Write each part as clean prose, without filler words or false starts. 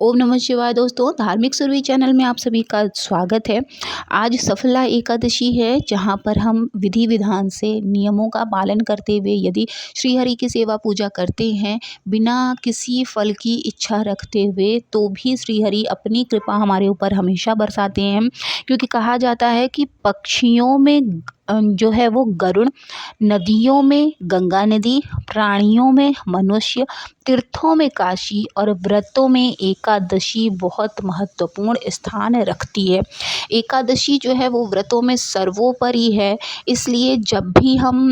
ओम नमः शिवाय। दोस्तों, धार्मिक सुरभि चैनल में आप सभी का स्वागत है। आज सफला एकादशी है, जहां पर हम विधि विधान से नियमों का पालन करते हुए यदि श्री हरि की सेवा पूजा करते हैं बिना किसी फल की इच्छा रखते हुए, तो भी श्री हरि अपनी कृपा हमारे ऊपर हमेशा बरसाते हैं। क्योंकि कहा जाता है कि पक्षियों में जो है वो गरुड़, नदियों में गंगा नदी, प्राणियों में मनुष्य, तीर्थों में काशी और व्रतों में एकादशी बहुत महत्वपूर्ण स्थान रखती है। एकादशी जो है वो व्रतों में सर्वोपरि है। इसलिए जब भी हम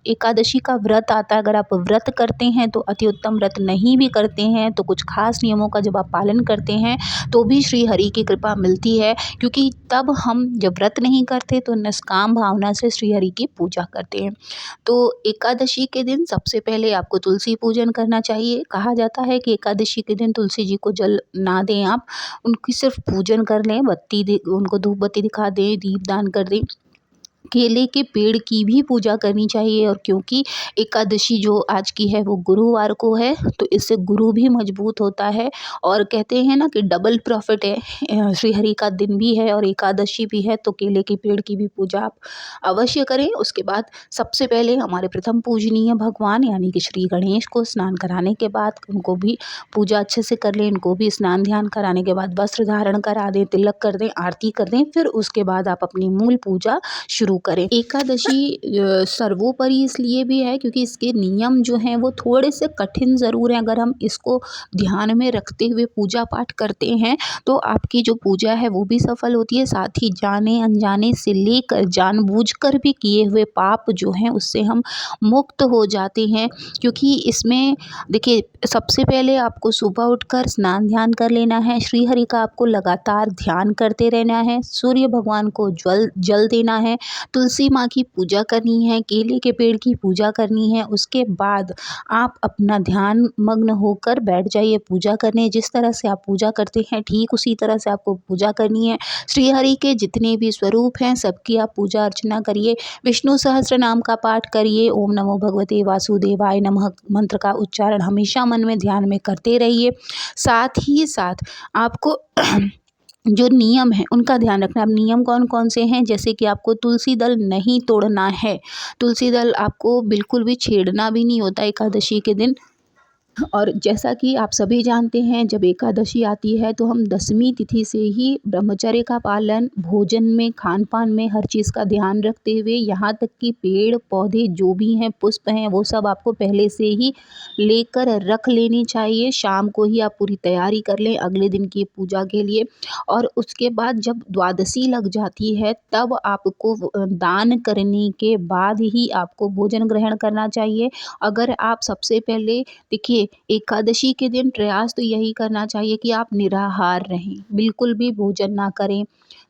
एकादशी का व्रत आता है, अगर आप व्रत करते हैं तो अति उत्तम, व्रत नहीं भी करते हैं तो कुछ खास नियमों का जब आप पालन करते हैं तो भी श्री हरि की कृपा मिलती है। क्योंकि तब हम जब व्रत नहीं करते तो निष्काम भावना से श्री हरि की पूजा करते हैं। तो एकादशी के दिन सबसे पहले आपको तुलसी पूजन करना चाहिए। कहा जाता है कि एकादशी के दिन तुलसी जी को जल ना दें, आप उनकी सिर्फ पूजन कर लें, उनको धूप बत्ती दिखा दें, दीपदान कर दें। केले के पेड़ की भी पूजा करनी चाहिए। और क्योंकि एकादशी जो आज की है वो गुरुवार को है, तो इससे गुरु भी मजबूत होता है। और कहते हैं ना कि डबल प्रॉफिट है, श्री हरि का दिन भी है और एकादशी भी है, तो केले के पेड़ की भी पूजा आप अवश्य करें। उसके बाद सबसे पहले हमारे प्रथम पूजनीय भगवान यानी कि श्री गणेश को स्नान कराने के बाद उनको भी पूजा अच्छे से कर लें। इनको भी स्नान ध्यान कराने के बाद वस्त्र धारण करा दें, तिलक कर दें, आरती कर दें। फिर उसके बाद आप अपनी मूल पूजा शुरू करें। एकादशी सर्वोपरि इसलिए भी है क्योंकि इसके नियम जो हैं वो थोड़े से कठिन ज़रूर हैं। अगर हम इसको ध्यान में रखते हुए पूजा पाठ करते हैं तो आपकी जो पूजा है वो भी सफल होती है। साथ ही जाने अनजाने से लेकर जानबूझकर भी किए हुए पाप जो हैं उससे हम मुक्त हो जाते हैं। क्योंकि इसमें देखिए, सबसे पहले आपको सुबह उठकर स्नान ध्यान कर लेना है। श्री हरि का आपको लगातार ध्यान करते रहना है। सूर्य भगवान को जल देना है। तुलसी माँ की पूजा करनी है। केले के पेड़ की पूजा करनी है। उसके बाद आप अपना ध्यान मग्न होकर बैठ जाइए पूजा करने। जिस तरह से आप पूजा करते हैं ठीक उसी तरह से आपको पूजा करनी है। श्री हरि के जितने भी स्वरूप हैं सबकी आप पूजा अर्चना करिए। विष्णु सहस्त्र नाम का पाठ करिए। ओम नमो भगवते वासुदेवाय नमः मंत्र का उच्चारण हमेशा मन में ध्यान में करते रहिए। साथ ही साथ आपको जो नियम है उनका ध्यान रखना। अब नियम कौन कौन से हैं, जैसे कि आपको तुलसी दल नहीं तोड़ना है। तुलसी दल आपको बिल्कुल भी छेड़ना भी नहीं होता एकादशी के दिन। और जैसा कि आप सभी जानते हैं, जब एकादशी आती है तो हम दसवीं तिथि से ही ब्रह्मचर्य का पालन, भोजन में, खान पान में हर चीज़ का ध्यान रखते हुए, यहाँ तक कि पेड़ पौधे जो भी हैं, पुष्प हैं, वो सब आपको पहले से ही लेकर रख लेनी चाहिए। शाम को ही आप पूरी तैयारी कर लें अगले दिन की पूजा के लिए। और उसके बाद जब द्वादशी लग जाती है तब आपको दान करने के बाद ही आपको भोजन ग्रहण करना चाहिए। अगर आप सबसे पहले देखिए, एकादशी के दिन प्रयास तो यही करना चाहिए कि आप निराहार रहें, बिल्कुल भी भोजन ना करें।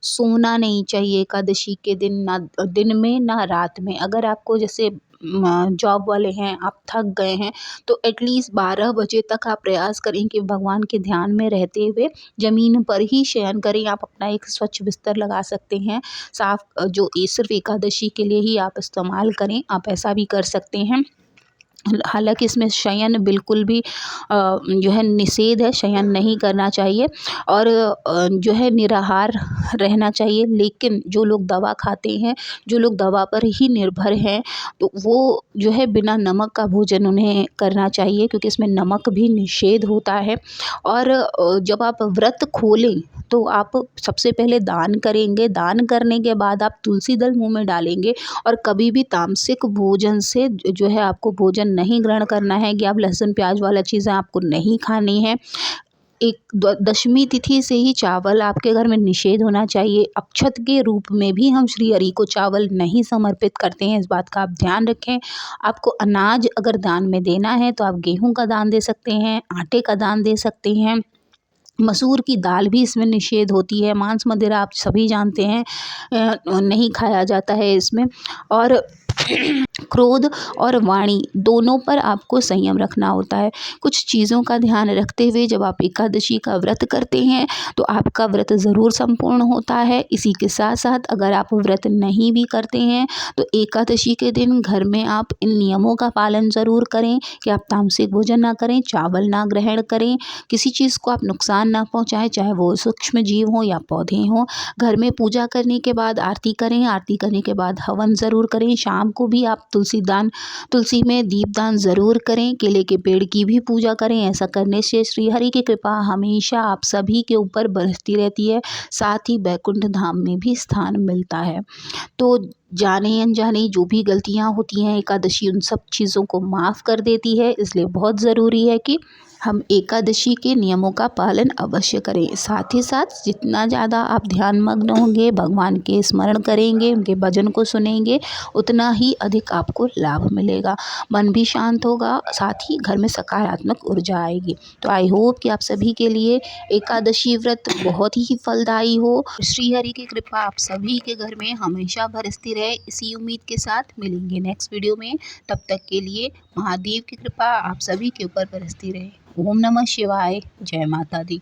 सोना नहीं चाहिए एकादशी के दिन, ना दिन में ना रात में। अगर आपको जैसे जॉब वाले हैं, आप थक गए हैं, तो एटलीस्ट 12 बजे तक आप प्रयास करें कि भगवान के ध्यान में रहते हुए ज़मीन पर ही शयन करें। आप अपना एक स्वच्छ बिस्तर लगा सकते हैं, साफ, जो सिर्फ एकादशी के लिए ही आप इस्तेमाल करें। आप ऐसा भी कर सकते हैं। हालाँकि इसमें शयन बिल्कुल भी जो है निषेध है, शयन नहीं करना चाहिए और जो है निराहार रहना चाहिए। लेकिन जो लोग दवा खाते हैं, जो लोग दवा पर ही निर्भर हैं, तो वो जो है बिना नमक का भोजन उन्हें करना चाहिए, क्योंकि इसमें नमक भी निषेध होता है। और जब आप व्रत खोलें तो आप सबसे पहले दान करेंगे। दान करने के बाद आप तुलसी दल मुँह में डालेंगे। और कभी भी तामसिक भोजन से जो है आपको भोजन नहीं ग्रहण करना है कि आप लहसुन प्याज वाला चीज़ें आपको नहीं खानी है। दशमी तिथि से ही चावल आपके घर में निषेध होना चाहिए। अक्षत के रूप में भी हम श्री हरि को चावल नहीं समर्पित करते हैं, इस बात का आप ध्यान रखें। आपको अनाज अगर दान में देना है तो आप गेहूं का दान दे सकते हैं, आटे का दान दे सकते हैं। मसूर की दाल भी इसमें निषेध होती है। मांस मदिरा आप सभी जानते हैं नहीं खाया जाता है इसमें। और क्रोध और वाणी दोनों पर आपको संयम रखना होता है। कुछ चीज़ों का ध्यान रखते हुए जब आप एकादशी का व्रत करते हैं तो आपका व्रत ज़रूर संपूर्ण होता है। इसी के साथ साथ अगर आप व्रत नहीं भी करते हैं तो एकादशी के दिन घर में आप इन नियमों का पालन ज़रूर करें कि आप तामसिक भोजन ना करें, चावल ना ग्रहण करें, किसी चीज़ को आप नुकसान ना पहुँचाएं, चाहे वो सूक्ष्म जीव हों या पौधे हों। घर में पूजा करने के बाद आरती करें, आरती करने के बाद हवन ज़रूर करें। शाम को भी आप तुलसी में दीपदान ज़रूर करें। केले के पेड़ की भी पूजा करें। ऐसा करने से श्री हरि की कृपा हमेशा आप सभी के ऊपर बरसती रहती है। साथ ही बैकुंठ धाम में भी स्थान मिलता है। तो जाने अनजाने जो भी गलतियाँ होती हैं एकादशी उन सब चीज़ों को माफ़ कर देती है। इसलिए बहुत ज़रूरी है कि हम एकादशी के नियमों का पालन अवश्य करें। साथ ही साथ जितना ज़्यादा आप ध्यानमग्न होंगे, भगवान के स्मरण करेंगे, उनके भजन को सुनेंगे, उतना ही अधिक आपको लाभ मिलेगा। मन भी शांत होगा, साथ ही घर में सकारात्मक ऊर्जा आएगी। तो आई होप कि आप सभी के लिए एकादशी व्रत बहुत ही फलदायी हो। श्री हरि की कृपा आप सभी के घर में हमेशा बरसती रहे। इसी उम्मीद के साथ मिलेंगे नेक्स्ट वीडियो में। तब तक के लिए महादेव की कृपा आप सभी के ऊपर बरसती रहे। ओम नमः शिवाय। जय माता दी।